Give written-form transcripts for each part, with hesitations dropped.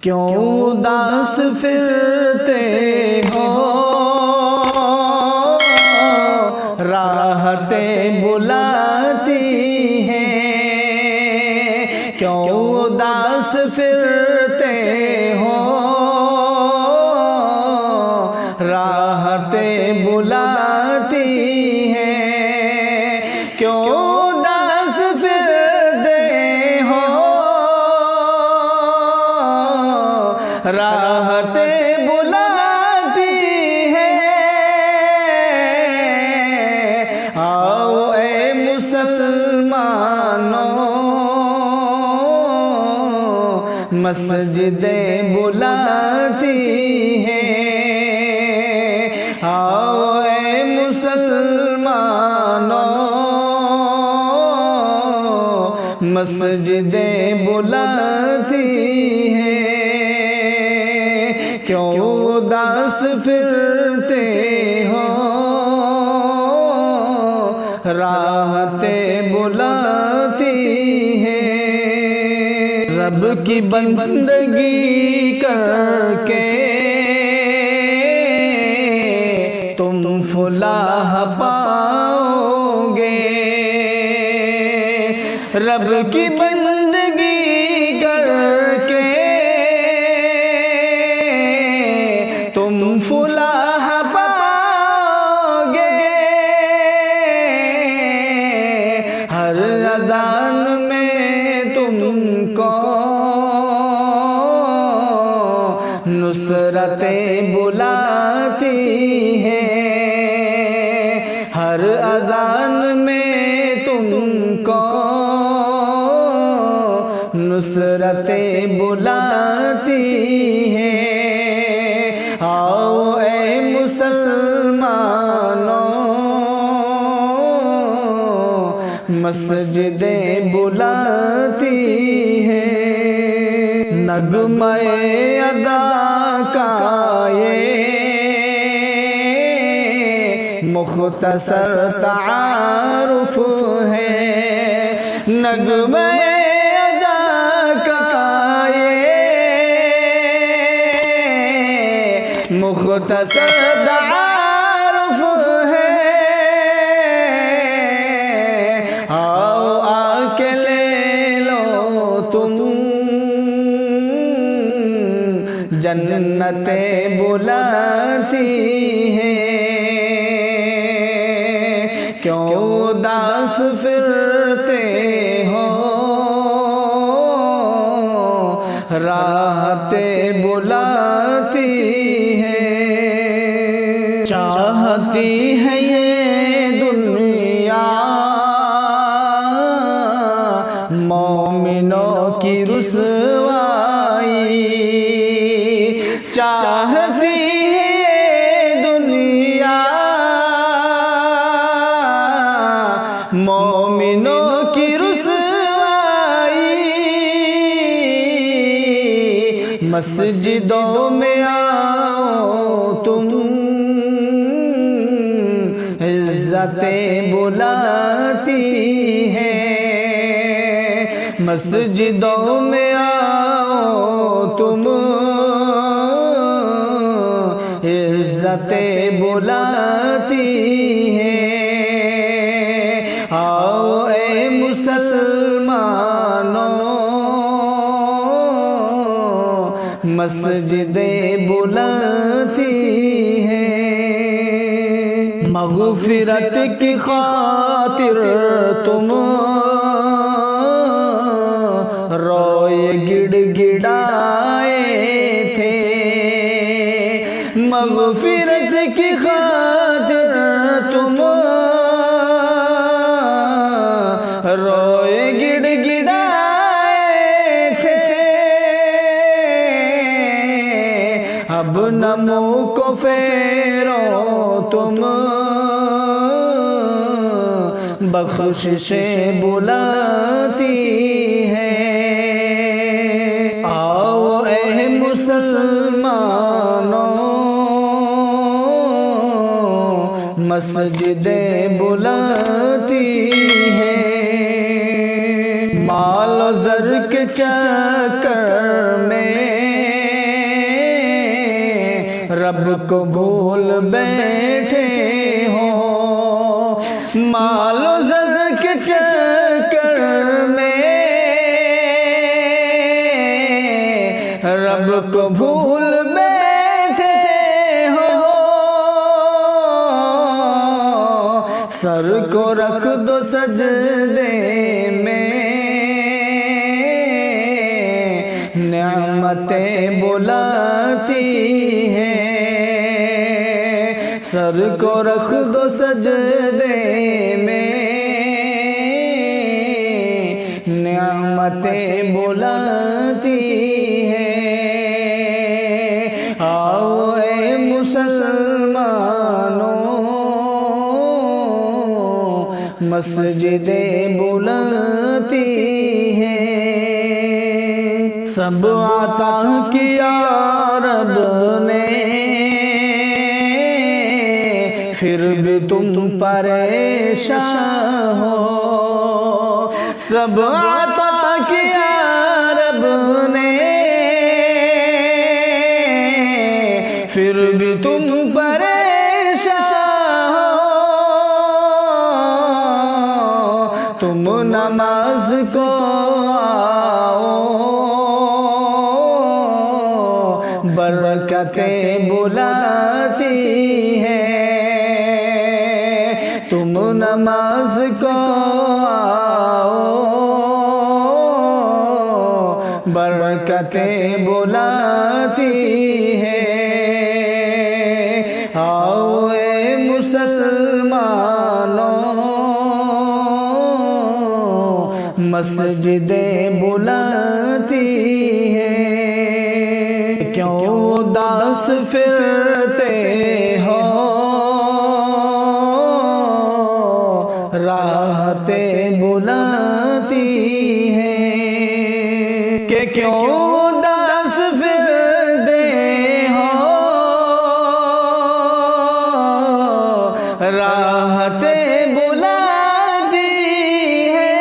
क्यों उदास फिरते हो, राहतें बुलाती हैं। क्यों उदास फिरते हो, राहतें बुलाती हैं। क्यों उदास फिरते हो, राहतें बुलाती हैं। आओ ए मुसलमानों, मस्जिदें बुलाती हैं। आओ ए मुसलमानों, मस्जिदें बुलाती हैं। क्यों उदास फिरते हो, राहतें बुलाती हैं। रब की बंदगी करके तुम फलाह पाओगे। रब की बंदगी करके तुम फलाह पाओगे। हर अज़ान में तुमको नुसरतें बुलाती हैं। हर अज़ान में तुमको नुसरतें बुलाती हैं। आओ ए मुसलमानों, मस्जिदें बुलाती हैं। नगमे अदा का ये मुख्तसर तारुफ है। नगमे अदा का ये मुख्तसर तारुफ है। आओ आके ले लो तुम, जन्नतें बुलाती हैं। क्यों उदास फिरते हो, राहतें बुलाती हैं। चाहती है ये दुनिया मोमिनों की रुसवाई। चाहती है दुनिया मोमिनों की रुसवाई। मस्जिदों में आओ तुम, इज्जतें बुलाती हैं। मस्जिदों में आओ तुम, इज्जतें बुलाती हैं। आओ ए मुसलमानों, मस्जिदें बुलाती हैं। मग़फ़िरत की खातिर तुम रोए गिड़गिड़ाए थे। मग़फ़िरत की खातिर तुम रोए गिड़गिड़ाए थे। अब न मुँह को फेरो तुम, बख़्शिशें बुलाती हैं। आओ ए मुसलमानों, मस्जिदें बुलाती हैं। माल ज़र के चक्कर में रब को भूल बैठे हो, मालो ज़र के चक्कर में रब को भूल बैठे हो। सर को रख दो सजदे में, नेमतें बुलाती हैं। सर को रख दो सजदे में, नेमतें बुलाती हैं। आओ ए मुसलमानों, मस्जिदें बुलाती हैं। सब आता किया रब ने, फिर भी तुम परेशान हो। सब आता किया रब ने, फिर भी तुम परेशान हो। तुम नमाज को आओ, बरकतें बुलाती हैं। तुम नमाज को आओ, बरकतें बुलाती हैं। आओ ए मुसलमानों, मस्जिदें बुलाती हैं। क्यों उदास फिरते हो, राहतें बुलाती हैं। कि क्यों उदास फिरते हो, राहतें बुलाती हैं।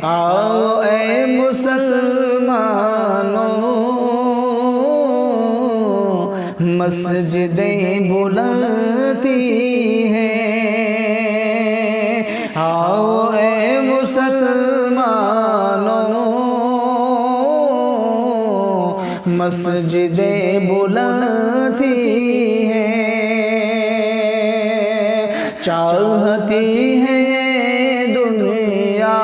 आओ ए मुसलमानों, मस्जिदें बुलाती हैं। आओ ए मुसलमानों, मस्जिदें बुलाती हैं। चाहती है दुनिया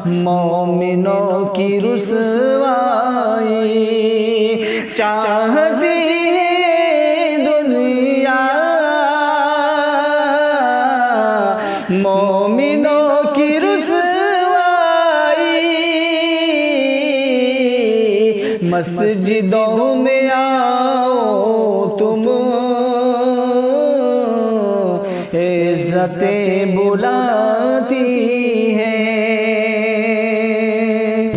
मोमिनों की रुसवाई, चाहती है दुनिया मोमिनों की रुसवाई। मस्जिदों में आओ तुम, इज़्ज़तें बुलाती हैं।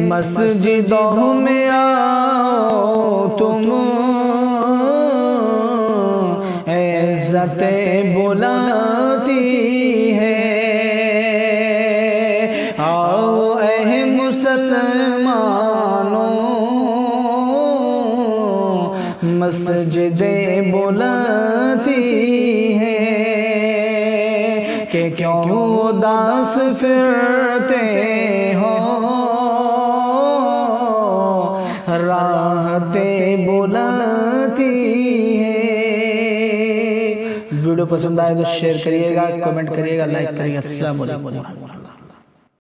मस्जिदों में आओ तुम, इज़्ज़तें बुलाती हैं। आओ ए मुसलमानों, मस्जिदें बुलाती हैं। कि क्यों उदास फिरते हो, राहतें बुलाती हैं। वीडियो पसंद आए तो शेयर करिएगा, कमेंट करिएगा, लाइक करिएगा। अस्सलाम वालेकुम।